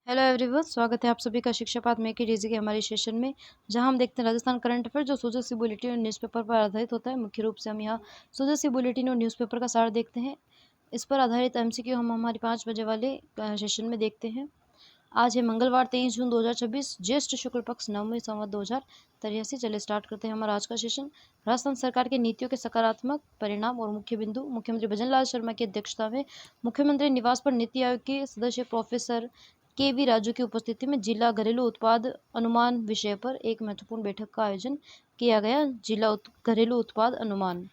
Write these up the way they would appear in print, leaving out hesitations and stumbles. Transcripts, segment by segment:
Hello everyone, स्वागत है आप सभी का शिक्षा पाठ में की डीजी के हमारे सेशन में, जहां हम देखते हैं राजस्थान करंट अफेयर जो सूचक सी बुलेटिन और न्यूज़पेपर पर आधारित होता है। मुख्य रूप से हम यहाँ सूचक सी बुलेटिन और न्यूज़पेपर का सार देखते हैं। इस पर आधारित एमसीक्यू हम हमारे 5 बजे वाले सेशन में देखते हैं। आज है मंगलवार 23 जून 2026, ज्येष्ठ शुक्ल पक्ष नवमी संवत 2083। चलिए स्टार्ट करते हैं हमारा आज का सेशन। राजस्थान सरकार की नीतियों के सकारात्मक परिणाम और मुख्य बिंदु। मुख्यमंत्री भजनलाल शर्मा की अध्यक्षता में मुख्यमंत्री निवास पर नीति आयोग के सदस्य प्रोफेसर के.वी. राजू की उपस्थिति में जिला घरेलू उत्पाद अनुमान विषय पर एक महत्वपूर्ण बैठक का आयोजन किया गया। घरेलू उत्पाद अनुमान।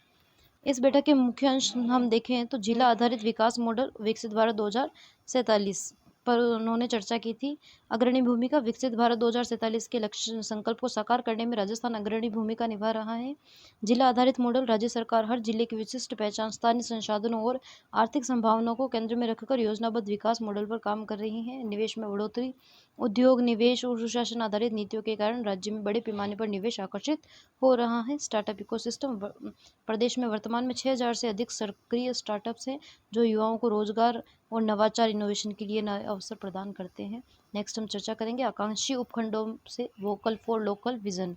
इस बैठक के मुख्य अंश हम देखें तो जिला आधारित विकास मॉडल विकसित भारत 2047 पर उन्होंने चर्चा की थी। अग्रणी भूमिका। विकसित भारत 2047 के लक्ष्य संकल्प को साकार करने में राजस्थान अग्रणी भूमिका निभा रहा है। जिला आधारित मॉडल। राज्य सरकार हर जिले की विशिष्ट पहचान, स्थानीय संसाधनों और आर्थिक संभावनाओं को केंद्र में रखकर योजनाबद्ध विकास मॉडल पर काम कर रही है। निवेश में बढ़ोतरी। उद्योग, निवेश और सुशासन आधारित नीतियों के कारण राज्य में बड़े पैमाने पर निवेश आकर्षित हो रहा है। Startup ecosystem. प्रदेश में वर्तमान में 6000 से अधिक सक्रिय स्टार्टअप्स हैं जो युवाओं को रोजगार और नवाचार इनोवेशन के लिए नए अवसर प्रदान करते हैं। नेक्स्ट हम चर्चा करेंगे आकांक्षी उपखंडों से वोकल फॉर लोकल विजन।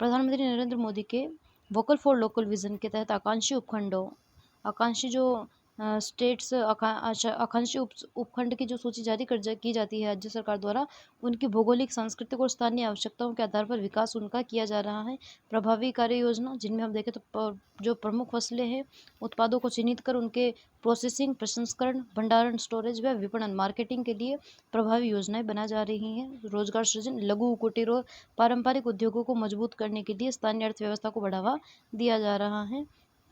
प्रधानमंत्री नरेंद्र मोदी के वोकल फॉर लोकल विजन के तहत आकांक्षी जो स्टेट्स आकांक्षी उपखंड की जो सूची जारी की जाती है राज्य सरकार द्वारा, उनकी भौगोलिक, सांस्कृतिक और स्थानीय आवश्यकताओं के आधार पर विकास उनका किया जा रहा है। प्रभावी कार्य योजना, जिनमें हम देखें तो जो प्रमुख फसलें हैं, उत्पादों को चिन्हित कर उनके प्रोसेसिंग, प्रसंस्करण, भंडारण, स्टोरेज व विपणन, मार्केटिंग के लिए प्रभावी योजनाएं बनाई जा रही हैं। रोजगार सृजन। लघु, कुटीर और पारंपरिक उद्योगों को मजबूत करने के लिए स्थानीय अर्थव्यवस्था को बढ़ावा दिया जा रहा है।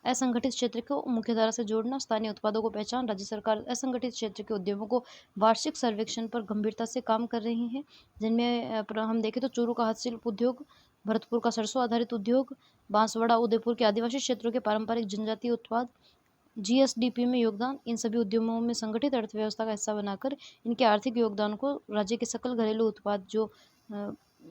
असंगठित क्षेत्र को मुख्यधारा से जोड़ना। स्थानीय उत्पादों को पहचान। राज्य सरकार असंगठित क्षेत्र के उद्यमों को वार्षिक सर्वेक्षण पर गंभीरता से काम कर रही है, जिनमें हम देखें तो चूरू का हस्तशिल्प उद्योग, भरतपुर का सरसों आधारित उद्योग, बांसवाड़ा, उदयपुर के आदिवासी क्षेत्रों के पारंपरिक जनजातीय उत्पाद, जीएसडीपी में योगदान। इन सभी उद्यमों में संगठित अर्थव्यवस्था का हिस्सा बनाकर इनके आर्थिक योगदान को राज्य के सकल घरेलू उत्पाद जो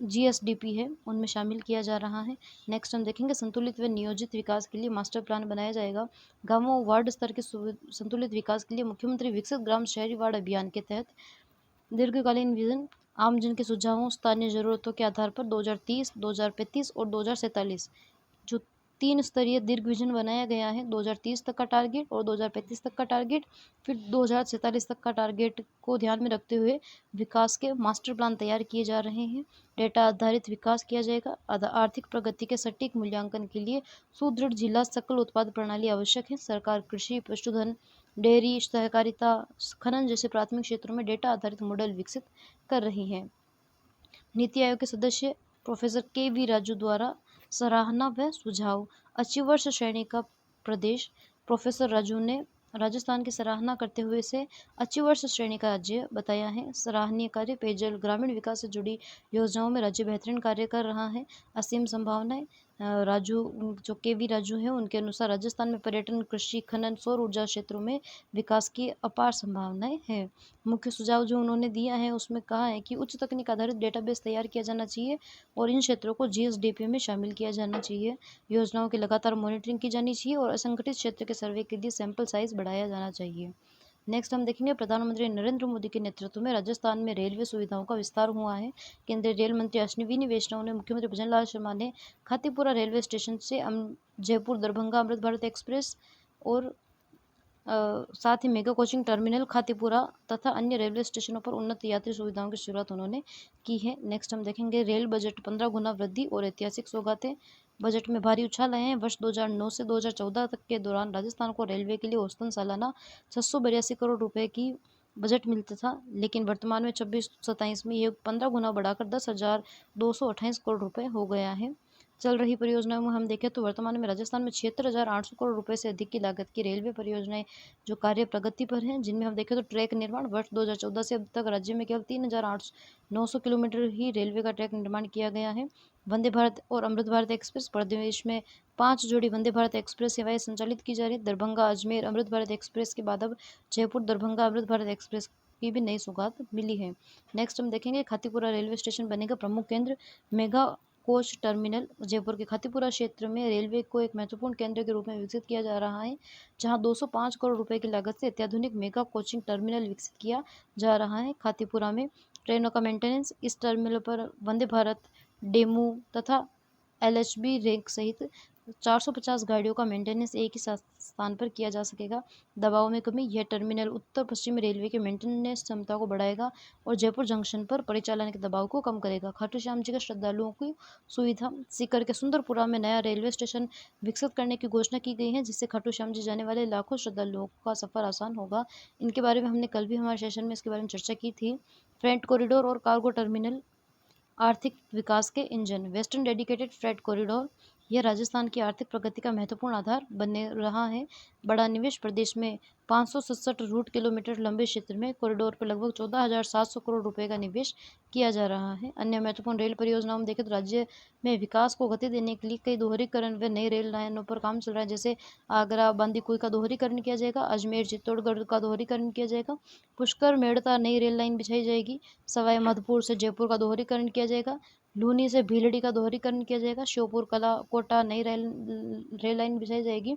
जीएसडीपी है उनमें शामिल किया जा रहा है। नेक्स्ट हम देखेंगे संतुलित व नियोजित विकास के लिए मास्टर प्लान बनाया जाएगा। गांवों वार्ड स्तर के संतुलित विकास के लिए मुख्यमंत्री विकसित ग्राम शहरी वार्ड अभियान के तहत दीर्घकालीन विजन, आमजन के सुझावों, स्थानीय जरूरतों के आधार पर 2030, 2035 और 2047 जो 3 स्तरीय दीर्घ विजन बनाया गया है। 2030 तक का टारगेट और 2035 तक का टारगेट, फिर 2047 तक का टारगेट को ध्यान में रखते हुए विकास के मास्टर प्लान तैयार किए जा रहे हैं। डेटा आधारित विकास किया जाएगा। आर्थिक प्रगति के सटीक मूल्यांकन के लिए सुदृढ़ जिला सकल उत्पाद प्रणाली आवश्यक है। सरकार कृषि, पशुधन, डेयरी, सहकारिता, खनन जैसे प्राथमिक क्षेत्रों में डेटा आधारित मॉडल विकसित कर रही है। नीति आयोग के सदस्य प्रोफेसर के.वी. राजू द्वारा सराहना व सुझाव। अचीवर्स श्रेणी का प्रदेश। प्रोफेसर राजू ने राजस्थान की सराहना करते हुए इसे अचीवर्स श्रेणी का राज्य बताया है। सराहनीय कार्य। पेयजल, ग्रामीण विकास से जुड़ी योजनाओं में राज्य बेहतरीन कार्य कर रहा है। असीम संभावनाएं। राजू जो के.वी. राजू हैं उनके अनुसार राजस्थान में पर्यटन, कृषि, खनन, सौर ऊर्जा क्षेत्रों में विकास की अपार संभावनाएं हैं। मुख्य सुझाव जो उन्होंने दिया है उसमें कहा है कि उच्च तकनीक आधारित डेटाबेस तैयार किया जाना चाहिए और इन क्षेत्रों को जीएसडीपी में शामिल किया जाना चाहिए। योजनाओं की लगातार मॉनिटरिंग की जानी चाहिए और असंगठित क्षेत्र के सर्वे के लिए सैंपल साइज बढ़ाया जाना चाहिए। नेक्स्ट हम देखेंगे प्रधानमंत्री नरेंद्र मोदी के नेतृत्व में राजस्थान में रेलवे सुविधाओं का विस्तार हुआ है। केंद्रीय रेल मंत्री अश्विनी वैष्णव ने मुख्यमंत्री भजनलाल शर्मा ने खातीपुरा रेलवे स्टेशन से जयपुर दरभंगा अमृत भारत एक्सप्रेस और साथ ही मेगा कोचिंग टर्मिनल खातीपुरा तथा अन्य रेलवे स्टेशनों पर उन्नत यात्री सुविधाओं की शुरुआत उन्होंने की है। नेक्स्ट हम देखेंगे रेल बजट 15 गुना वृद्धि और ऐतिहासिक सौगातें। बजट में भारी उछाल आए हैं। वर्ष 2009 से 2014 तक के दौरान राजस्थान को रेलवे के लिए औसतन सालाना 682 करोड़ रुपए की बजट मिलता था, लेकिन वर्तमान में 26-27 में ये 15 गुना बढ़ाकर 10,228 करोड़ रुपए हो गया है। चल रही परियोजनाओं में हम देखें तो वर्तमान में राजस्थान में 76,800 करोड़ रुपए से अधिक की लागत की रेलवे परियोजनाएं जो कार्य प्रगति पर हैं, जिनमें हम देखें तो ट्रैक निर्माण। वर्ष 2014 से अब तक राज्य में केवल 3,900 किलोमीटर ही रेलवे का ट्रैक निर्माण किया गया है। वंदे भारत और अमृत भारत एक्सप्रेस। प्रदेश में 5 जोड़ी वंदे भारत एक्सप्रेस सेवाएं संचालित की जा रही। दरभंगा अजमेर अमृत भारत एक्सप्रेस के बाद अब जयपुर दरभंगा अमृत भारत एक्सप्रेस की भी नई सौगात मिली है। नेक्स्ट हम देखेंगे खातीपुरा रेलवे स्टेशन बनेगा प्रमुख केंद्र। Mega coach terminal. जयपुर के खातीपुरा क्षेत्र में रेलवे को एक महत्वपूर्ण केंद्र के रूप में विकसित किया जा रहा है, जहां 205 करोड़ रुपए की लागत से अत्याधुनिक मेगा कोचिंग टर्मिनल विकसित किया जा रहा है। खातीपुरा में ट्रेनों का मेंटेनेंस। इस टर्मिनल पर वंदे भारत, डेमू तथा LHB रैंक सहित 450 गाड़ियों का मेंटेनेंस एक ही स्थान पर किया जा सकेगा। दबाव में कमी। यह टर्मिनल उत्तर पश्चिमी रेलवे की मेंटेनेंस क्षमता को बढ़ाएगा और जयपुर जंक्शन पर परिचालन के दबाव को कम करेगा। खाटू श्याम जी के श्रद्धालुओं की सुविधा। सीकर के सुंदरपुरा में नया रेलवे स्टेशन विकसित करने की घोषणा की गई है, जिससे खाटू श्याम जी जाने वाले लाखों श्रद्धालुओं का सफर आसान होगा। इनके बारे में हमने कल भी हमारे सेशन में इसके बारे में चर्चा की थी। फ्रेट कॉरिडोर और कार्गो टर्मिनल आर्थिक विकास के engine. Western dedicated freight corridor यह राजस्थान की आर्थिक प्रगति का महत्वपूर्ण आधार बने रहा है। बड़ा निवेश। प्रदेश में 567 रूट किलोमीटर लंबे क्षेत्र में कॉरिडोर पर लगभग 14,700 करोड़ रुपए का निवेश किया जा रहा है। अन्य महत्वपूर्ण रेल परियोजनाओं में देखें तो राज्य में विकास को गति देने के लिए कई दोहरीकरण व नई रेल लाइनों पर काम चल रहा है। जैसे आगरा बांदीकुई का दोहरीकरण किया जाएगा, अजमेर चित्तौड़गढ़ का दोहरीकरण किया जाएगा, पुष्कर मेड़ता नई रेल लाइन बिछाई जाएगी, सवाई माधोपुर से जयपुर का दोहरीकरण किया जाएगा, लूनी से भीलड़ी का दोहरीकरण किया जाएगा, श्योपुर कला कोटा नई रेल लाइन बिछाई जाएगी,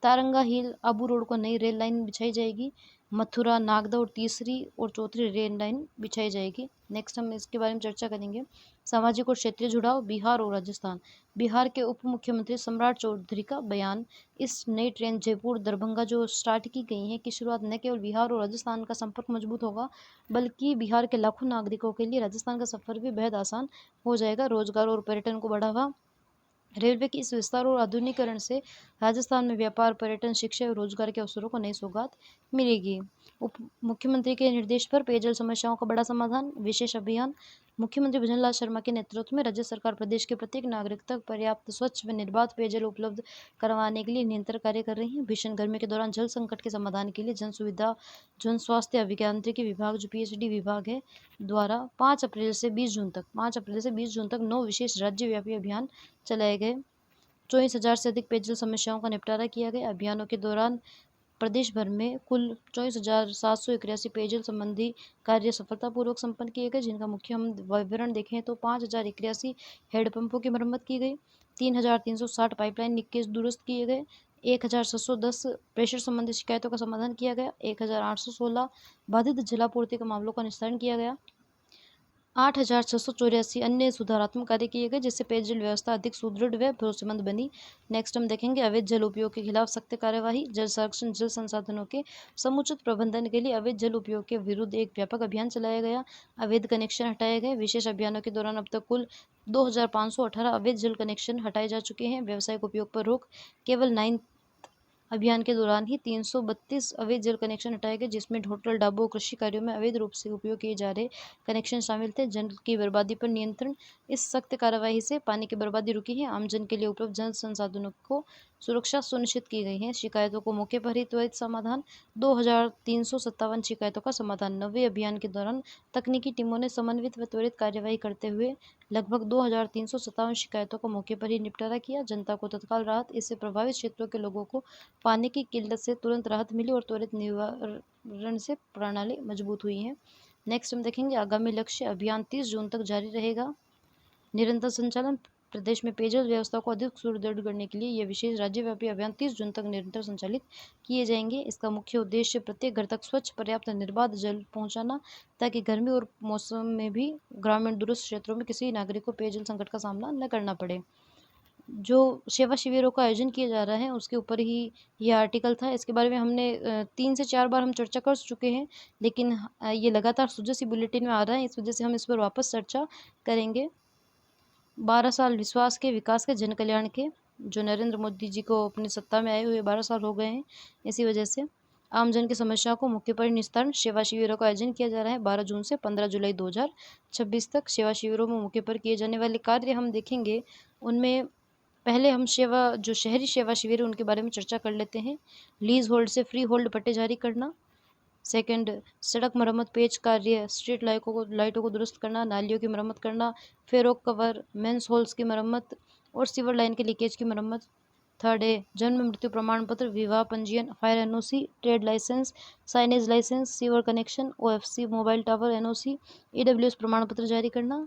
तारंगा हिल आबू रोड को नई रेल लाइन बिछाई जाएगी, मथुरा नागदा और तीसरी और चौथी रेल लाइन बिछाई जाएगी। नेक्स्ट हम इसके बारे में चर्चा करेंगे। सामाजिक और क्षेत्रीय जुड़ाव। बिहार और राजस्थान। बिहार के उप मुख्यमंत्री सम्राट चौधरी का बयान। इस नई ट्रेन जयपुर दरभंगा जो स्टार्ट की गई है की शुरुआत न केवल बिहार और राजस्थान का संपर्क मजबूत होगा, बल्कि बिहार के लाखों नागरिकों के लिए राजस्थान का सफर भी बेहद आसान हो जाएगा। रोजगार और पर्यटन को बढ़ावा। रेलवे की इस विस्तार और आधुनिकीकरण से राजस्थान में व्यापार, पर्यटन, शिक्षा और रोजगार के अवसरों को नई सौगात मिलेगी। उप मुख्यमंत्री के निर्देश पर पेयजल समस्याओं का बड़ा समाधान। विशेष अभियान। मुख्यमंत्री भजनलाल शर्मा के नेतृत्व में राज्य सरकार प्रदेश के प्रत्येक नागरिक तक पर्याप्त स्वच्छ व निर्बाध पेयजल उपलब्ध करवाने के लिए निरंतर कार्य कर रही है। भीषण गर्मी के दौरान जल संकट के समाधान के लिए जन सुविधा जन स्वास्थ्य अभियांत्रिकी विभाग जो PHD विभाग है द्वारा 5 अप्रैल से 20 जून तक 9 विशेष राज्यव्यापी अभियान चलाए गए। 24,000 से अधिक पेयजल समस्याओं का निपटारा किया गया। अभियानों के दौरान प्रदेश भर में कुल 24,781 पेयजल संबंधी कार्य सफलतापूर्वक संपन्न किए गए, जिनका मुख्य हम विवरण देखें तो 5,081 हेडपंपों की मरम्मत की गई, 3,360 पाइपलाइन लीकेज दुरुस्त किए गए, 1,710 प्रेशर संबंधी शिकायतों का समाधान किया गया, 1,816 बाधित जलापूर्ति के मामलों का निस्तारण किया गया, 8,684 अन्य सुधारात्मक कार्य किए गए, जिससे पेयजल व्यवस्था अधिक सुदृढ़ व भरोसेमंद बनी। नेक्स्ट हम देखेंगे अवैध जल उपयोग के खिलाफ सख्त कार्यवाही। जल संरक्षण जल संसाधनों के समुचित प्रबंधन के लिए अवैध जल उपयोग के विरुद्ध एक व्यापक अभियान चलाया गया। अवैध कनेक्शन हटाए गए। विशेष अभियानों के दौरान अब तक कुल 2,518 अवैध जल कनेक्शन हटाए जा चुके हैं। व्यावसायिक उपयोग पर रोक। केवल 9 अभियान के दौरान ही 332 अवैध जल कनेक्शन हटाए गए, जिसमें होटल, ढाबों, कृषि कार्यों में अवैध रूप से उपयोग किए जा रहे कनेक्शन शामिल थे। जल की बर्बादी पर नियंत्रण। इस सख्त कार्यवाही से पानी की बर्बादी रुकी है। आमजन के लिए उपलब्ध जल संसाधनों को सुरक्षा सुनिश्चित की गई है। शिकायतों को मौके पर ही त्वरित समाधान। 2,357 शिकायतों का समाधान। 9वें अभियान के दौरान तकनीकी टीमों ने समन्वित व त्वरित कार्यवाही करते हुए लगभग 2,357 शिकायतों का मौके पर ही निपटारा किया। जनता को तत्काल राहत। इससे प्रभावित क्षेत्रों के लोगों को पानी की किल्लत से तुरंत राहत मिली और त्वरित निवारण से प्रणाली मजबूत हुई है। नेक्स्ट हम देखेंगे आगामी लक्ष्य। अभियान 30 जून तक जारी रहेगा। निरंतर संचालन। प्रदेश में पेयजल व्यवस्था को अधिक सुदृढ़ करने के लिए यह विशेष राज्यव्यापी अभियान 30 जून तक निरंतर संचालित किए जाएंगे। इसका मुख्य उद्देश्य प्रत्येक घर तक स्वच्छ, पर्याप्त, निर्बाध जल पहुंचाना, ताकि गर्मी और मौसम में भी ग्रामीण दूरस्थ क्षेत्रों में किसी नागरिक को पेयजल संकट का सामना न करना पड़े। जो सेवा शिविरों का आयोजन किया जा रहा है उसके ऊपर ही ये आर्टिकल था। इसके बारे में हमने 3 से 4 बार हम चर्चा कर चुके हैं, लेकिन ये लगातार सुजसी बुलेटिन में आ रहा है, इस वजह से हम इस पर वापस चर्चा करेंगे। 12 साल विश्वास के, विकास के, जन कल्याण के, जो नरेंद्र मोदी जी को अपनी सत्ता में आए हुए 12 साल हो गए हैं। इसी वजह से आमजन की समस्याओं को मौके पर निस्तारण सेवा शिविरों का आयोजन किया जा रहा है। 12 जून से 15 जुलाई 2026 तक सेवा शिविरों में मौके पर किए जाने वाले कार्य हम देखेंगे। उनमें पहले हम जो शहरी सेवा शिविर उनके बारे में चर्चा कर लेते हैं। लीज होल्ड से फ्री होल्ड पट्टे जारी करना। सेकंड, सड़क मरम्मत, पेच कार्य, स्ट्रीट लाइटों को दुरुस्त करना, नालियों की मरम्मत करना, फेरोक कवर, मेंस हॉल्स की मरम्मत और सीवर लाइन के लीकेज की मरम्मत। थर्ड है जन्म मृत्यु प्रमाण पत्र, विवाह पंजीयन, fire NOC, trade licence, signage licence, sewer connection, OFC, mobile tower NOC, EWS प्रमाण पत्र जारी करना।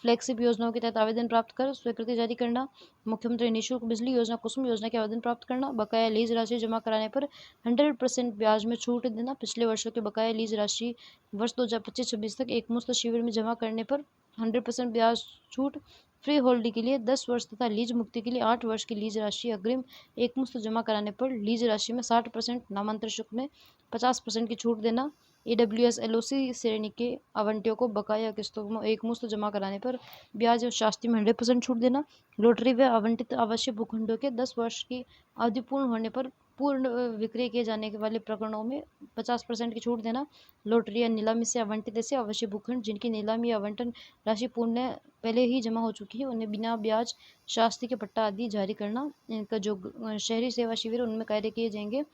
फ्लैगशिप योजनाओं के तहत आवेदन प्राप्त कर स्वीकृति जारी करना, मुख्यमंत्री निःशुल्क बिजली योजना कुसुम योजना के आवेदन प्राप्त करना, बकाया लीज राशि जमा कराने पर 100% ब्याज में छूट देना, पिछले वर्षों के बकाया लीज राशि वर्ष 2025-26 तक एक मुश्त शिविर में जमा करने पर 100% ब्याज छूट, फ्री होल्डिंग के लिए 10 वर्ष तथा लीज मुक्ति के लिए 8 वर्ष की लीज राशि अग्रिम एक मुश्त जमा कराने पर लीज राशि में 60%, नामांतर शुल्क में 50% की छूट देना, AWS LOC श्रेणी के आवंटियों को बकाया किस्तों में एक मुश्त जमा कराने पर ब्याज और शास्ती में 100% छूट देना, लॉटरी व आवंटित आवश्यक भूखंडों के 10 वर्ष की अवधि पूर्ण होने पर पूर्ण विक्रय किए जाने वाले प्रकरणों में 50% की छूट देना, लॉटरी या नीलामी से आवंटित ऐसे आवश्यक भूखंड जिनकी नीलामी या आवंटन राशि पूर्ण पहले ही जमा हो चुकी है उन्हें बिना ब्याज शास्ती के पट्टा आदि जारी करना। इनका जो शहरी सेवा शिविर उनमें कार्य किए जाएंगे।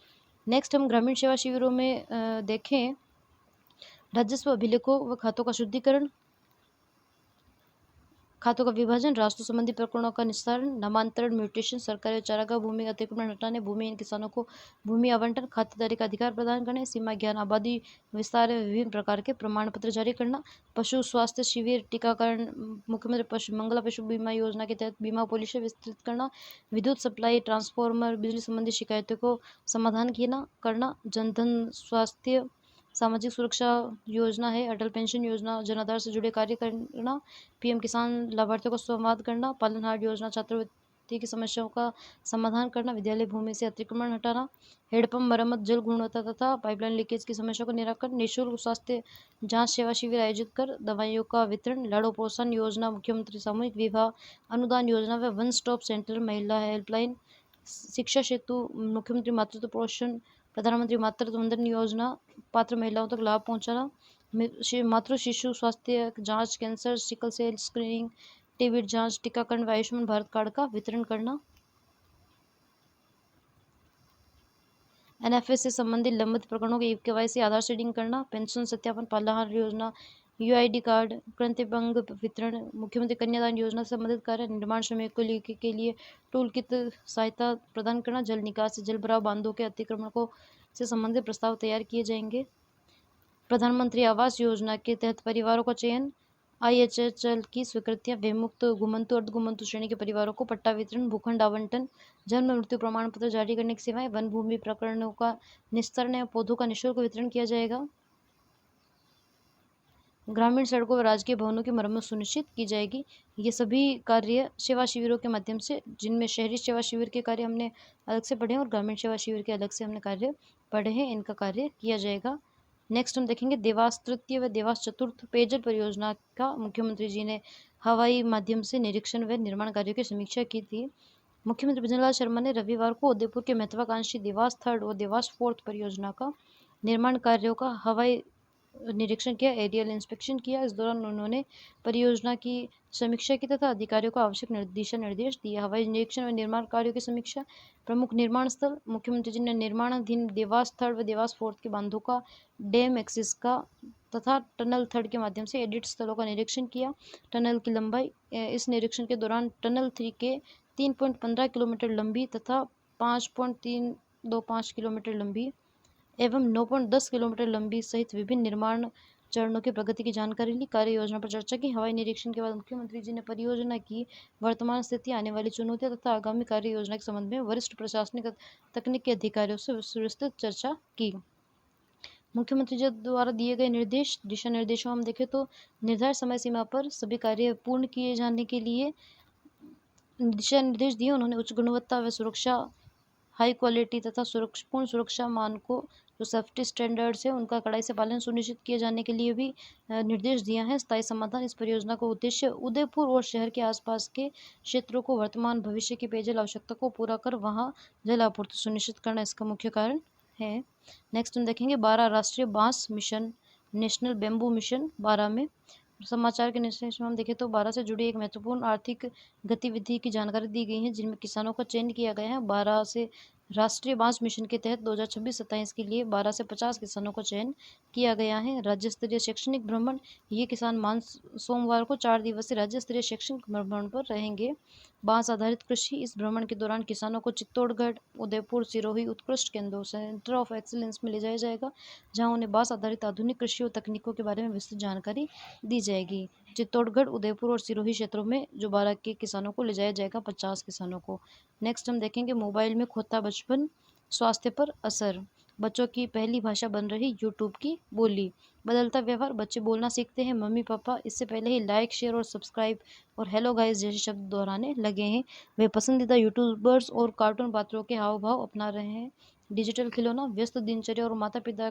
नेक्स्ट हम ग्रामीण सेवा शिविरों में देखें राजस्व अभिलेखों व खातों का शुद्धिकरण, खातों का विभाजन, राजस्व संबंधी प्रकरणों का निस्तारण, नामांतरण, म्यूटेशन, सरकारी चारागाह भूमि का अतिक्रमण हटाने, भूमिहीन किसानों को भूमि आवंटन, खातेदारी का अधिकार प्रदान करने, सीमा ज्ञान आबादी विस्तार एवं विभिन्न प्रकार के प्रमाण पत्र जारी करना, पशु स्वास्थ्य शिविर टीकाकरण, मुख्यमंत्री पशु मंगला पशु बीमा योजना के तहत बीमा पॉलिसी विस्तृत करना, विद्युत सप्लाई ट्रांसफार्मर बिजली संबंधी शिकायतों को समाधान करना, जनधन स्वास्थ्य सामाजिक सुरक्षा योजना है, अटल पेंशन योजना, जन आधार से जुड़े कार्य करना, PM किसान लाभार्थियों को संवाद करना, पालनहार योजना छात्रवृत्ति की समस्याओं का समाधान करना, विद्यालय भूमि से अतिक्रमण हटाना, हेडपंप मरम्मत, जल गुणवत्ता तथा पाइपलाइन लीकेज की समस्या को निराकरण, निःशुल्क स्वास्थ्य जांच सेवा शिविर आयोजित कर दवाइयों का वितरण, लाड़ो प्रोत्साहन योजना, मुख्यमंत्री सामूहिक विवाह अनुदान योजना व वन स्टॉप सेंटर, महिला हेल्पलाइन, शिक्षा सेतु, मुख्यमंत्री मातृत्व पोषण, प्रधानमंत्री मातृत्व वंदन योजना, पात्र महिलाओं तक लाभ पहुंचाना, मातृ शिशु स्वास्थ्य जांच, cancer, sickle cell screening, TB जांच, टीकाकरण व आयुष्मान भारत कार्ड का वितरण करना, NFS से संबंधित लंबित प्रकरणों के KYC आधार सीडिंग करना, पेंशन सत्यापन, पालनहार योजना, UID कार्ड, कृंतक वितरण, मुख्यमंत्री कन्यादान योजना से संबंधित कार्य, निर्माण श्रमिकों के लिए टूल किट सहायता प्रदान करना, जल निकास, जल भराव, बांधों के अतिक्रमण को से संबंधित प्रस्ताव तैयार किए जाएंगे। प्रधानमंत्री आवास योजना के तहत परिवारों का चयन, IHHL की स्वीकृतियां, विमुक्त घुमंतु अर्धघुमंतु श्रेणी के परिवारों को पट्टा वितरण, भूखंड आवंटन, जन्म मृत्यु प्रमाण पत्र जारी करने की सेवाएं, वन भूमि प्रकरणों का निस्तारण एवं पौधों का निःशुल्क वितरण किया जाएगा। ग्रामीण सड़कों व राजकीय भवनों की मरम्मत सुनिश्चित की जाएगी। ये सभी कार्य सेवा शिविरों के माध्यम से, जिनमें शहरी सेवा शिविर के कार्य हमने अलग से पढ़े हैं और ग्रामीण सेवा शिविर के अलग से हमने कार्य पढ़े हैं, इनका कार्य किया जाएगा। नेक्स्ट हम देखेंगे देवास तृतीय व देवास चतुर्थ पेयजल परियोजना का मुख्यमंत्री जी ने हवाई माध्यम से निरीक्षण व निर्माण कार्यों की समीक्षा की थी। मुख्यमंत्री भजनलाल शर्मा ने रविवार को उदयपुर के महत्वाकांक्षी देवास थर्ड और देवास फोर्थ परियोजना का निर्माण कार्यों का हवाई निरीक्षण किया, एरियल इंस्पेक्शन किया। इस दौरान उन्होंने परियोजना की समीक्षा की तथा अधिकारियों को आवश्यक दिशा निर्देश दिए। हवाई निरीक्षण व निर्माण कार्यों की समीक्षा, प्रमुख निर्माण स्थल, मुख्यमंत्री जी ने निर्माणाधीन देवास थर्ड व देवास फोर्थ के बांधों का, डैम एक्सिस का तथा टनल थर्ड के माध्यम से एडिट स्थलों का निरीक्षण किया। टनल की लंबाई, इस निरीक्षण के दौरान टनल 3 के 3.15 किलोमीटर लंबी तथा 5.325 किलोमीटर लंबी एवं 9.10 किलोमीटर लंबी सहित विभिन्न निर्माण चरणों की प्रगति की जानकारी ली। कार्य योजना पर चर्चा की। हवाई निरीक्षण के बाद मुख्यमंत्री जी ने परियोजना की वर्तमान स्थिति, आने वाली चुनौतियां तथा आगामी कार्य योजना के संबंध में वरिष्ठ प्रशासनिक तकनीकी अधिकारियों से विस्तृत चर्चा की। मुख्यमंत्री जी द्वारा दिए गए निर्देश, दिशा निर्देशों हम देखें तो निर्धारित समय सीमा पर सभी कार्य पूर्ण किए जाने के लिए दिशा निर्देश दिए। उन्होंने उच्च गुणवत्ता व सुरक्षा, हाई क्वालिटी तथा पूर्ण सुरक्षा मानकों, जो सेफ्टी स्टैंडर्ड्स है, उनका कड़ाई से पालन सुनिश्चित किए जाने के लिए भी निर्देश दिया है। स्थायी समाधान, इस परियोजना का उद्देश्य उदयपुर और शहर के आसपास के क्षेत्रों को वर्तमान भविष्य की पेयजल आवश्यकता को पूरा कर वहां जल आपूर्ति सुनिश्चित करना इसका मुख्य कारण है। नेक्स्ट हम देखेंगे 12 राष्ट्रीय बांस मिशन, नेशनल बेम्बू मिशन 12 में। समाचार के निर्देश में हम देखें तो 12 से जुड़ी एक महत्वपूर्ण आर्थिक गतिविधि की जानकारी दी गई है, जिनमें किसानों का चयन किया गया है। 12 से राष्ट्रीय बांस मिशन के तहत 2026-27 के लिए 12 से 50 किसानों का चयन किया गया है। राज्य स्तरीय शैक्षणिक भ्रमण, ये किसान सोमवार को 4 दिवसीय राज्य स्तरीय शैक्षणिक भ्रमण पर रहेंगे। बांस आधारित कृषि। इस भ्रमण के दौरान किसानों को चित्तौड़गढ़, उदयपुर, सिरोही उत्कृष्ट केंद्रों सेंटर ऑफ एक्सीलेंस में ले जाया जाएगा, जहां उन्हें बांस आधारित आधुनिक कृषि और तकनीकों के बारे में विस्तृत जानकारी दी जाएगी। चित्तौड़गढ़, उदयपुर और सिरोही क्षेत्रों में जो 12 के किसानों को ले जाया जाएगा, 50 किसानों को। नेक्स्ट हम देखेंगे मोबाइल में खोता बचपन, स्वास्थ्य पर असर। बच्चों की पहली भाषा बन रही यूट्यूब की बोली। बदलता व्यवहार, बच्चे बोलना सीखते हैं। मम्मी पापा इससे पहले ही लाइक, शेयर और सब्सक्राइब और हेलो गाइस जैसे शब्द दोहराने लगे हैं। वे पसंदीदा यूट्यूबर्स और कार्टून पात्रों के हाव भाव अपना रहे हैं। डिजिटल खिलौना, व्यस्त दिनचर्या और माता पिता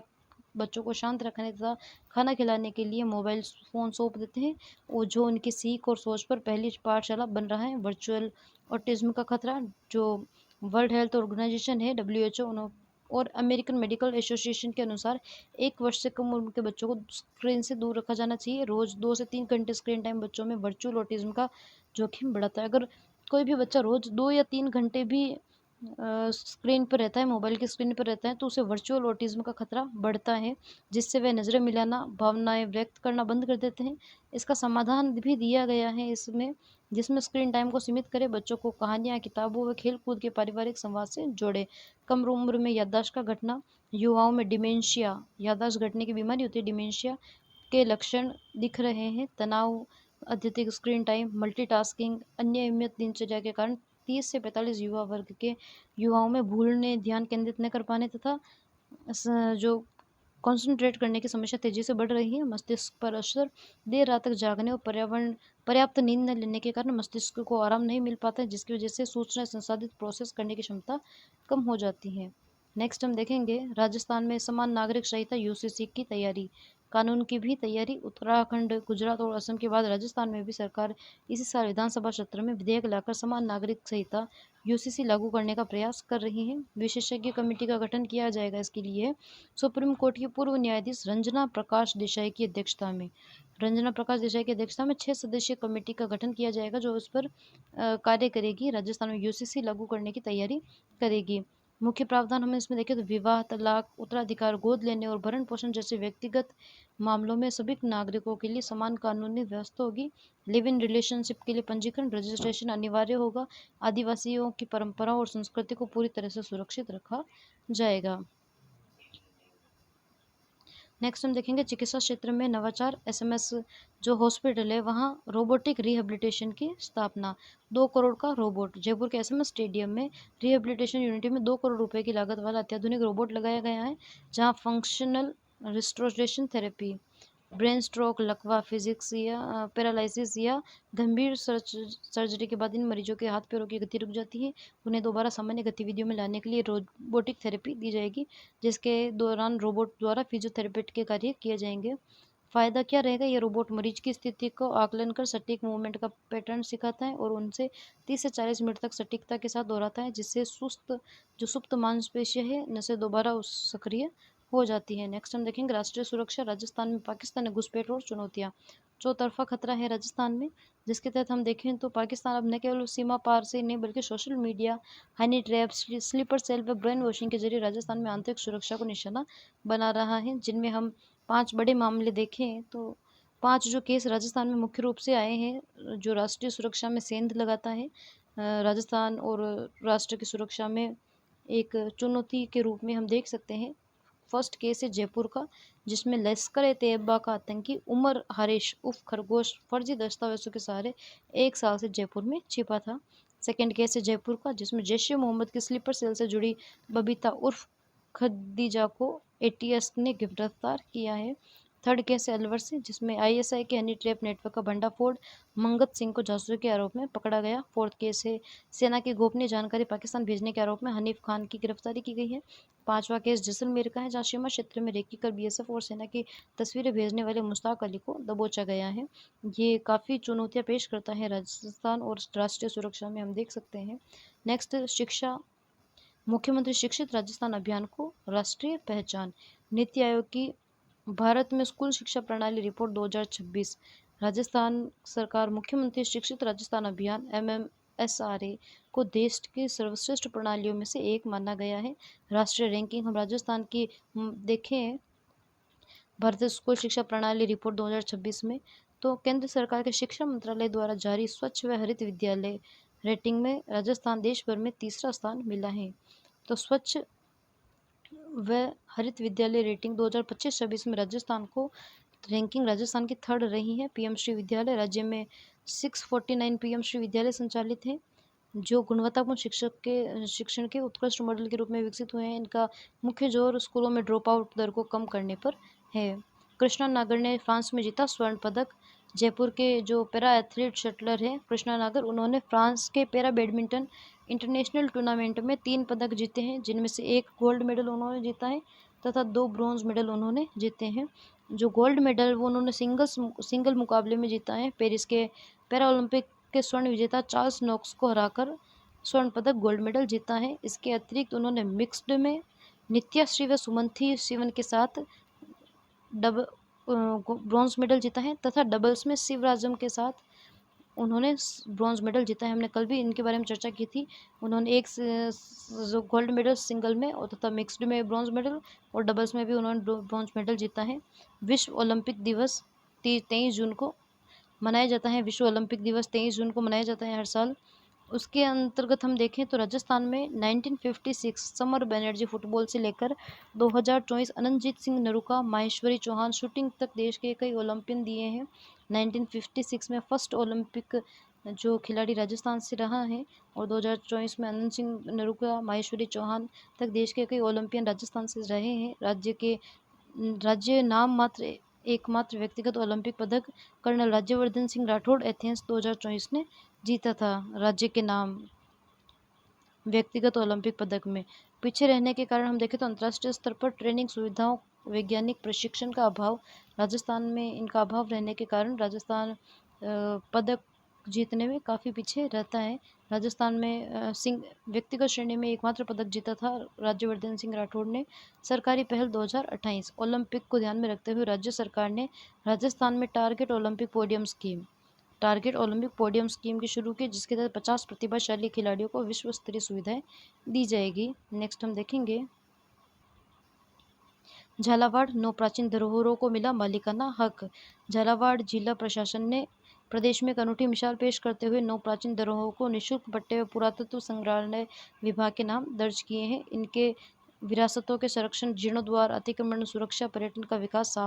बच्चों को शांत रखने तथा खाना खिलाने के लिए मोबाइल फ़ोन सौंप देते हैं, और जो उनकी सीख और सोच पर पहली पाठशाला बन रहा है। वर्चुअल ऑटिज्म का खतरा, जो वर्ल्ड हेल्थ ऑर्गेनाइजेशन है WHO और अमेरिकन मेडिकल एसोसिएशन के अनुसार 1 वर्ष से कम उम्र के बच्चों को स्क्रीन से दूर रखा जाना चाहिए। रोज 2 से 3 घंटे स्क्रीन टाइम बच्चों में वर्चुअल ऑटिज्म का जोखिम बढ़ाता है। अगर कोई भी बच्चा रोज 2 या 3 घंटे भी स्क्रीन पर रहता है, मोबाइल की स्क्रीन पर रहता है, तो उसे वर्चुअल ऑटिज्म का खतरा बढ़ता है, जिससे वह नज़रें मिलाना, भावनाएं व्यक्त करना बंद कर देते हैं। इसका समाधान भी दिया गया है इसमें, जिसमें स्क्रीन टाइम को सीमित करें, बच्चों को कहानियाँ, किताबों व खेल कूद के पारिवारिक संवाद से जोड़े। कम उम्र में याददाश्त का घटना, युवाओं में डिमेंशिया, याददाश्त घटने की बीमारी होती है, डिमेंशिया के लक्षण दिख रहे हैं। तनाव, अत्यधिक स्क्रीन टाइम, मल्टीटास्किंग, अनियमित दिनचर्या के कारण 30 से 45 युवा वर्ग के युवाओं में भूलने, ध्यान केंद्रित न कर पाने तथा जो कंसंट्रेट करने की समस्या तेजी से बढ़ रही है। मस्तिष्क पर असर, देर रात तक जागने और पर्याप्त नींद न लेने के कारण मस्तिष्क को आराम नहीं मिल पाता है, जिसकी वजह से सूचना संसाधित प्रोसेस करने की क्षमता कम हो जाती है। नेक्स्ट हम देखेंगे राजस्थान में समान नागरिक संहिता UCC की तैयारी, कानून की भी तैयारी। उत्तराखंड, गुजरात और असम के बाद राजस्थान में भी सरकार इसी साल विधानसभा सत्र में विधेयक लाकर समान नागरिक संहिता UCC लागू करने का प्रयास कर रही है। विशेषज्ञ कमेटी का गठन किया जाएगा इसके लिए, सुप्रीम कोर्ट की पूर्व न्यायाधीश रंजना प्रकाश देसाई की अध्यक्षता में। रंजना प्रकाश देसाई की अध्यक्षता में 6 सदस्यीय कमेटी का गठन किया जाएगा, जो इस पर कार्य करेगी, राजस्थान में UCC लागू करने की तैयारी करेगी। मुख्य प्रावधान हमें इसमें देखें तो विवाह, तलाक, उत्तराधिकार, गोद लेने और भरण पोषण जैसे व्यक्तिगत मामलों में सभी नागरिकों के लिए समान कानूनी व्यवस्था होगी। लिव इन रिलेशनशिप के लिए पंजीकरण, रजिस्ट्रेशन अनिवार्य होगा। आदिवासियों की परंपराओं और संस्कृति को पूरी तरह से सुरक्षित रखा जाएगा। नेक्स्ट हम देखेंगे चिकित्सा क्षेत्र में नवाचार। SMS जो हॉस्पिटल है वहाँ रोबोटिक रिहेबिलिटेशन की स्थापना। 2 करोड़ का रोबोट। जयपुर के SMS स्टेडियम में रिहेबिलिटेशन यूनिट में 2 करोड़ रुपए की लागत वाला अत्याधुनिक रोबोट लगाया गया है, जहाँ functional restoration therapy, brain stroke, लकवा, फिजिक्स या पैरालिसिस या गंभीर सर्जरी के बाद इन मरीजों के हाथ पैरों की गति रुक जाती है, उन्हें दोबारा सामान्य गतिविधियों में लाने के लिए रोबोटिक थेरेपी दी जाएगी, जिसके दौरान रोबोट द्वारा फिजियोथेरेपिस्ट के कार्य किए जाएंगे। फ़ायदा क्या रहेगा? ये रोबोट मरीज की स्थिति को आकलन कर सटीक मूवमेंट का पैटर्न सिखाता है और उनसे 30 से 40 मिनट तक सटीकता के साथ दोहराता है, जिससे सुप्त मांसपेशियां है नसें दोबारा सक्रिय हो जाती है। नेक्स्ट हम देखेंगे राष्ट्रीय सुरक्षा। राजस्थान में पाकिस्तानी घुसपैठ और चुनौतियाँ। चौतरफा खतरा है राजस्थान में, जिसके तहत हम देखें तो पाकिस्तान अब न केवल सीमा पार से नहीं बल्कि social media, honey trap, sleeper cell व ब्रेन वॉशिंग के जरिए राजस्थान में आंतरिक सुरक्षा को निशाना बना रहा है, जिनमें हम 5 बड़े मामले देखें तो 5 जो केस राजस्थान में मुख्य रूप से आए हैं, जो राष्ट्रीय सुरक्षा में सेंध लगाता है, राजस्थान और राष्ट्र की सुरक्षा में एक चुनौती के रूप में हम देख सकते हैं। फर्स्ट केस है जयपुर का, जिसमें लश्कर-ए-तैयबा का आतंकी उमर हारिस उर्फ खरगोश फर्जी दस्तावेजों के सहारे 1 साल से जयपुर में छिपा था। सेकंड केस है जयपुर का, जिसमें जैश-ए-मोहम्मद की स्लीपर सेल से जुड़ी बबीता उर्फ खदीजा को ATS ने गिरफ्तार किया है। थर्ड केस है अलवर से, जिसमें ISI के हनी ट्रैप नेटवर्क का भंडाफोड़ मंगत सिंह को जासूसी के आरोप में पकड़ा गया। फोर्थ केस है सेना की गोपनीय जानकारी पाकिस्तान भेजने के आरोप में हनीफ खान की गिरफ्तारी की गई है। पांचवा केस जैसलमेर का है, जहाँ सीमा क्षेत्र में रेकी कर BSF और सेना की तस्वीरें भेजने वाले मुश्ताक अली को दबोचा गया है। ये काफ़ी चुनौतियाँ पेश करता है राजस्थान और राष्ट्रीय सुरक्षा में हम देख सकते हैं। नेक्स्ट शिक्षा। मुख्यमंत्री शिक्षित राजस्थान अभियान को राष्ट्रीय पहचान। नीति आयोग की भारत में स्कूल शिक्षा प्रणाली रिपोर्ट 2026। राजस्थान सरकार मुख्यमंत्री शिक्षित राजस्थान अभियान MMSRA को देश की सर्वश्रेष्ठ प्रणालियों में से एक माना गया है। राष्ट्रीय रैंकिंग हम राजस्थान की देखें भारतीय स्कूल शिक्षा प्रणाली रिपोर्ट 2026 में, तो केंद्र सरकार के शिक्षा मंत्रालय द्वारा जारी स्वच्छ व हरित विद्यालय रेटिंग में राजस्थान देश भर में तीसरा स्थान मिला है। तो स्वच्छ व हरित विद्यालय रेटिंग 2025-26 में राजस्थान को रैंकिंग राजस्थान की थर्ड रही है। पीएम श्री विद्यालय राज्य में 649 पीएम श्री विद्यालय संचालित हैं जो गुणवत्तापूर्ण शिक्षण के उत्कृष्ट मॉडल के रूप में विकसित हुए हैं। इनका मुख्य जोर स्कूलों में ड्रॉप आउट दर को कम करने पर है। कृष्णा नागर ने फ्रांस में जीता स्वर्ण पदक। जयपुर के जो पैरा एथलीट शटलर है कृष्णा नागर, उन्होंने फ्रांस के पैरा बैडमिंटन इंटरनेशनल टूर्नामेंट में 3 पदक जीते हैं, जिनमें से 1 गोल्ड मेडल उन्होंने जीता है तथा 2 ब्रॉन्ज मेडल उन्होंने जीते हैं। जो गोल्ड मेडल वो उन्होंने सिंगल मुकाबले में जीता है। पेरिस के पैरा ओलंपिक के स्वर्ण विजेता चार्ल्स नोक्स को हराकर स्वर्ण पदक गोल्ड मेडल जीता है। इसके अतिरिक्त उन्होंने मिक्स्ड में नित्या श्री व सुमंथी शिवन के साथ ब्रॉन्ज मेडल जीता है तथा डबल्स में शिवराजम के साथ उन्होंने ब्रॉन्ज मेडल जीता है। हमने कल भी इनके बारे में चर्चा की थी। उन्होंने एक जो गोल्ड मेडल सिंगल में और तथा मिक्स्ड में ब्रॉन्ज मेडल और डबल्स में भी उन्होंने ब्रॉन्ज मेडल जीता है। विश्व ओलंपिक दिवस 23 जून को मनाया जाता है। विश्व ओलंपिक दिवस 23 जून को मनाया जाता है हर साल। उसके अंतर्गत हम देखें तो राजस्थान में 1956 समर बनर्जी फुटबॉल से लेकर 2024 अनंतजीत सिंह नरूका, माहेश्वरी चौहान शूटिंग तक देश के कई ओलंपियन दिए हैं। 1956 में फर्स्ट ओलंपिक जो खिलाड़ी राजस्थान से रहा है और 2024 में अनंत सिंह नरूका, माहेश्वरी चौहान तक देश के कई ओलंपियन राजस्थान से रहे हैं। राज्य नाम मात्र एकमात्र व्यक्तिगत ओलंपिक पदक कर्नल राज्यवर्धन सिंह राठौड़ एथेंस 2024 ने जीता था। राज्य के नाम व्यक्तिगत ओलंपिक पदक में पीछे रहने के कारण हम देखें तो अंतर्राष्ट्रीय स्तर पर ट्रेनिंग सुविधाओं, वैज्ञानिक प्रशिक्षण का अभाव, राजस्थान में इनका अभाव रहने के कारण राजस्थान पदक जीतने में काफ़ी पीछे रहता है। राजस्थान में व्यक्तिगत श्रेणी में एकमात्र पदक जीता था राज्यवर्धन सिंह राठौड़ ने। सरकारी पहल 2028 ओलंपिक को ध्यान में रखते हुए राज्य सरकार ने राजस्थान में टारगेट ओलंपिक पोडियम स्कीम की शुरू की, जिसके तहत 50 प्रतिभाशाली खिलाड़ियों को विश्व स्तरीय सुविधाएं दी जाएगी। नेक्स्ट हम देखेंगे झालावाड़, 9 प्राचीन धरोहरों को मिला मालिकाना हक। झालावाड़ जिला प्रशासन ने प्रदेश में एक अनूठी मिसाल पेश करते हुए 9 प्राचीन धरोहरों को निःशुल्क पट्टे व पुरातत्व संग्रहालय विभाग के नाम दर्ज किए हैं। इनके विरासतों के संरक्षण, जीर्णोद्धार, अतिक्रमण, सुरक्षा, पर्यटन का विकास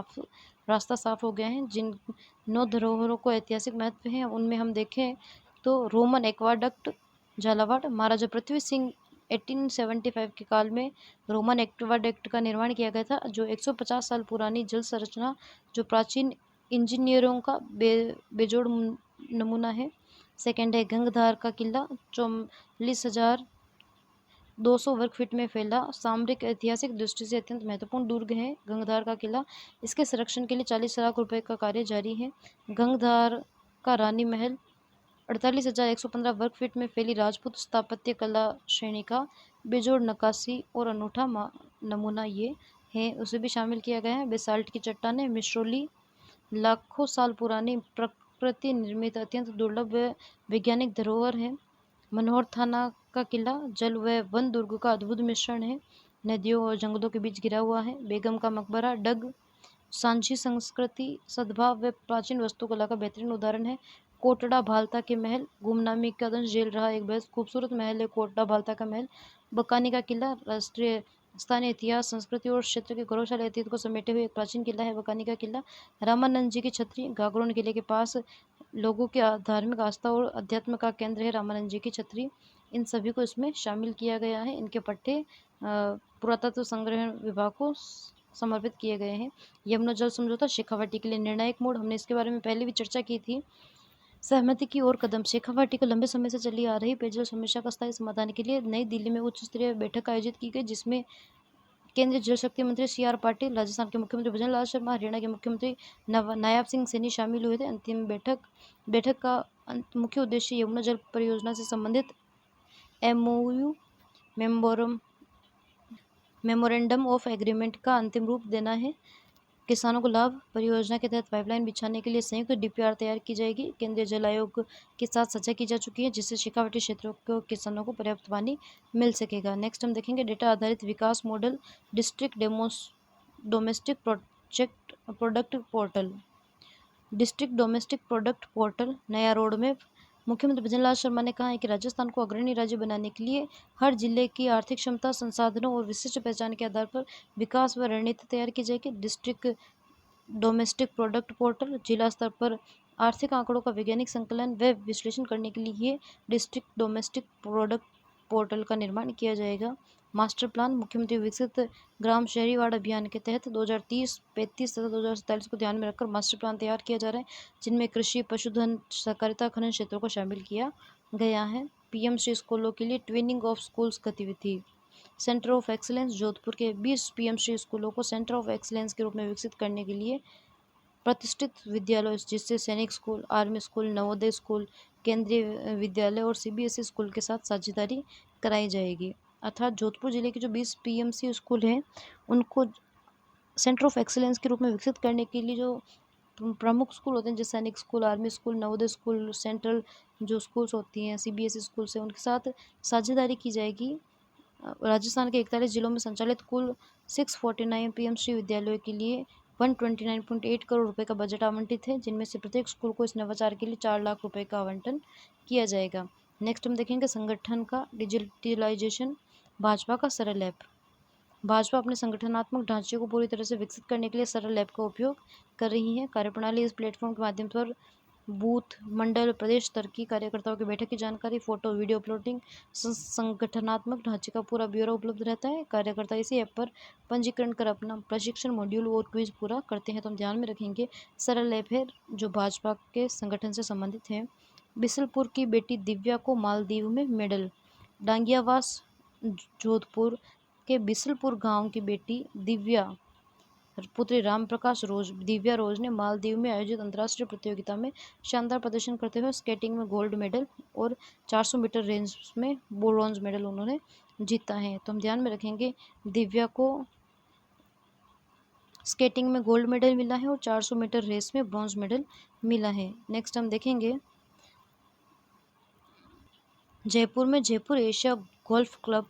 रास्ता साफ हो गया है। जिन 9 धरोहरों को ऐतिहासिक महत्व है उनमें हम देखें तो रोमन एक्वाडक्ट झालावाड़, महाराजा पृथ्वी सिंह 1875 के काल में रोमन एक्वाडक्ट का निर्माण किया गया था, जो 150 साल पुरानी जल संरचना जो प्राचीन इंजीनियरों का बेजोड़ नमूना है। सेकंड है गंगधार का किला, 44,200 वर्ग फीट में फैला सामरिक ऐतिहासिक दृष्टि से अत्यंत महत्वपूर्ण दुर्ग है गंगधार का किला। इसके संरक्षण के लिए 40 लाख रुपए का कार्य जारी है। गंगधार का रानी महल 48,115 वर्ग फीट में फैली राजपूत स्थापत्य कला श्रेणी का बेजोड़ नक्काशी और अनूठा नमूना ये है, उसे भी शामिल किया गया है। बेसाल्ट की चट्टानें मिश्रोली लाखों साल पुरानी प्रकृति निर्मित अत्यंत दुर्लभ वैज्ञानिक धरोहर है। मनोहर थाना का किला जल व वन दुर्ग का अद्भुत मिश्रण है, नदियों और जंगलों के बीच गिरा हुआ है। बेगम का मकबरा डग सांझी संस्कृति, सद्भाव व प्राचीन वास्तुकला का बेहतरीन उदाहरण है। कोटड़ा भालता के महल गुमनामी का दंश झेल रहा एक बेहद खूबसूरत महल है कोटड़ा भालता का महल। बकानी का किला राष्ट्रीय स्थानीय इतिहास, संस्कृति और क्षेत्र के गौरवशाली अतीत को समेटे हुए एक प्राचीन किला है बकानी का किला। रामानंद जी की छतरी गागरोन किले के पास लोगों की धार्मिक आस्था और अध्यात्म का केंद्र है रामानंद जी की छतरी। इन सभी को इसमें शामिल किया गया है। इनके पट्टे पुरातत्व संग्रहण विभाग को समर्पित किए गए हैं। यमुना जल समझौता शेखावाटी के लिए निर्णायक मोड़, हमने इसके बारे में पहले भी चर्चा की थी। सहमति की ओर कदम, शेखावाटी को लंबे समय से चली आ रही पेयजल समस्या का स्थायी समाधान के लिए नई दिल्ली में उच्च स्तरीय बैठक आयोजित की गई, जिसमें केंद्रीय जल शक्ति मंत्री CR पाटिल, राजस्थान के मुख्यमंत्री भजनलाल शर्मा, हरियाणा के मुख्यमंत्री नायाब सिंह सैनी शामिल हुए थे। अंतिम बैठक का मुख्य उद्देश्य यमुना जल परियोजना से संबंधित MOU मेमोरेंडम ऑफ एग्रीमेंट का अंतिम रूप देना है। किसानों को लाभ, परियोजना के तहत पाइपलाइन बिछाने के लिए संयुक्त DPR तैयार की जाएगी। केंद्रीय जल आयोग के साथ चर्चा की जा चुकी है, जिससे शेखावाटी क्षेत्रों को किसानों को पर्याप्त पानी मिल सकेगा। नेक्स्ट हम देखेंगे डेटा आधारित विकास model, district domestic product portal. District domestic product portal, नया रोड मैप, मुख्यमंत्री भजनलाल शर्मा ने कहा है कि राजस्थान को अग्रणी राज्य बनाने के लिए हर जिले की आर्थिक क्षमता, संसाधनों और विशिष्ट पहचान के आधार पर विकास व रणनीति तैयार की जाएगी। डिस्ट्रिक्ट डोमेस्टिक प्रोडक्ट पोर्टल, जिला स्तर पर आर्थिक आंकड़ों का वैज्ञानिक संकलन व विश्लेषण करने के लिए डिस्ट्रिक्ट डोमेस्टिक प्रोडक्ट पोर्टल का निर्माण किया जाएगा। मास्टर प्लान, मुख्यमंत्री विकसित ग्राम शहरी वार्ड अभियान के तहत 2030-35 तथा 2047 को ध्यान में रखकर मास्टर प्लान तैयार किया जा रहा है, जिनमें कृषि, पशुधन, सहकारिता, खनन क्षेत्रों को शामिल किया गया है। पीएमश्री स्कूलों के लिए ट्विनिंग ऑफ स्कूल्स गतिविधि, सेंटर ऑफ एक्सीलेंस, जोधपुर के 20 पीएमश्री स्कूलों को सेंटर ऑफ एक्सीलेंस के रूप में विकसित करने के लिए प्रतिष्ठित विद्यालयों जिससे सैनिक school, army school, Navodaya school, केंद्रीय विद्यालय और सीबीएसई स्कूल के साथ साझेदारी कराई जाएगी। अर्थात जोधपुर जिले के जो 20 पीएमसी स्कूल हैं उनको सेंटर ऑफ एक्सीलेंस के रूप में विकसित करने के लिए जो प्रमुख स्कूल होते हैं जैसे सैनिक school, army school, Navodaya school, central जो स्कूल्स होती हैं सीबीएसई स्कूल से, उनके साथ साझेदारी की जाएगी। राजस्थान के 41 जिलों में संचालित कुल 649 पीएमश्री विद्यालयों के लिए 129.8 करोड़ रुपए का बजट आवंटित है, जिनमें से प्रत्येक स्कूल को इस नवाचार के लिए 4 लाख रुपए का आवंटन किया जाएगा। नेक्स्ट हम देखेंगे संगठन का डिजिटलाइजेशन, भाजपा का सरल ऐप। भाजपा अपने संगठनात्मक ढांचे को पूरी तरह से विकसित करने के लिए सरल ऐप का उपयोग कर रही है। कार्यप्रणाली, इस प्लेटफॉर्म के माध्यम पर बूथ, मंडल, प्रदेश स्तर की कार्यकर्ताओं की बैठक की जानकारी, फोटो, वीडियो अपलोडिंग, संगठनात्मक ढांचे का पूरा ब्यौरा उपलब्ध रहता है। कार्यकर्ता इसी ऐप पर पंजीकरण कर अपना प्रशिक्षण मॉड्यूल और क्विज पूरा करते हैं। तो हम ध्यान में रखेंगे सरल ऐप है जो भाजपा के संगठन से संबंधित है। बिसलपुर की बेटी दिव्या को मालदीव में मेडल। डांगियावास, जोधपुर के बिसलपुर गांव की बेटी दिव्या पुत्री रामप्रकाश रोज दिव्या रोज ने मालदीव में आयोजित अंतर्राष्ट्रीय प्रतियोगिता में शानदार प्रदर्शन करते हुए स्केटिंग में गोल्ड मेडल और 400 मीटर रेंज में ब्रोंज मेडल उन्होंने जीता है। तो हम ध्यान में रखेंगे दिव्या को स्केटिंग में गोल्ड मेडल मिला है और 400 मीटर रेस में ब्रॉन्ज मेडल मिला है। नेक्स्ट हम देखेंगे जयपुर में जयपुर एशिया गोल्फ क्लब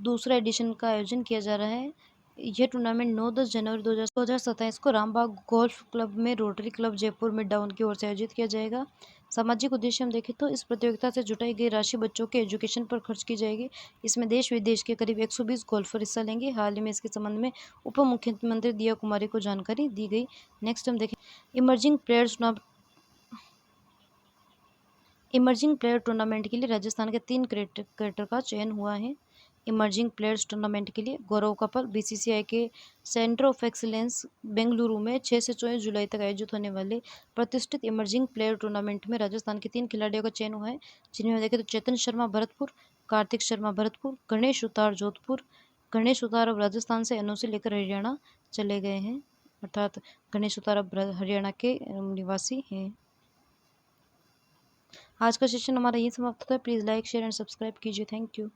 दूसरा एडिशन का आयोजन किया जा रहा है। यह टूर्नामेंट 9-10 जनवरी 2027 को रामबाग गोल्फ क्लब में rotary club Jaipur mid town की ओर से आयोजित किया जाएगा। सामाजिक उद्देश्य हम देखें तो इस प्रतियोगिता से जुटाई गई राशि बच्चों के एजुकेशन पर खर्च की जाएगी। इसमें देश विदेश के करीब 120 गोल्फर हिस्सा लेंगे। हाल ही में इसके संबंध में उप मुख्यमंत्री दिया कुमारी को जानकारी दी गई। नेक्स्ट हम देखें इमर्जिंग प्लेयर टूर्नामेंट के लिए राजस्थान के 3 क्रिकेटर का चयन हुआ है। इमर्जिंग प्लेयर्स टूर्नामेंट के लिए गौरव कपल बीसीसीआई के सेंटर ऑफ एक्सीलेंस बेंगलुरु में 6 से 24 जुलाई तक आयोजित होने वाले प्रतिष्ठित इमर्जिंग प्लेयर टूर्नामेंट में राजस्थान के 3 खिलाड़ियों का चयन हुआ है, जिनमें देखें तो चेतन शर्मा भरतपुर, कार्तिक शर्मा भरतपुर, गणेश उतार जोधपुर। गणेश उतार अब राजस्थान से एनओसी लेकर हरियाणा चले गए हैं, अर्थात गणेश उतार अब हरियाणा के निवासी हैं। आज का सेशन हमारा यही समाप्त होता है। Please like, share and subscribe कीजिए। Thank you.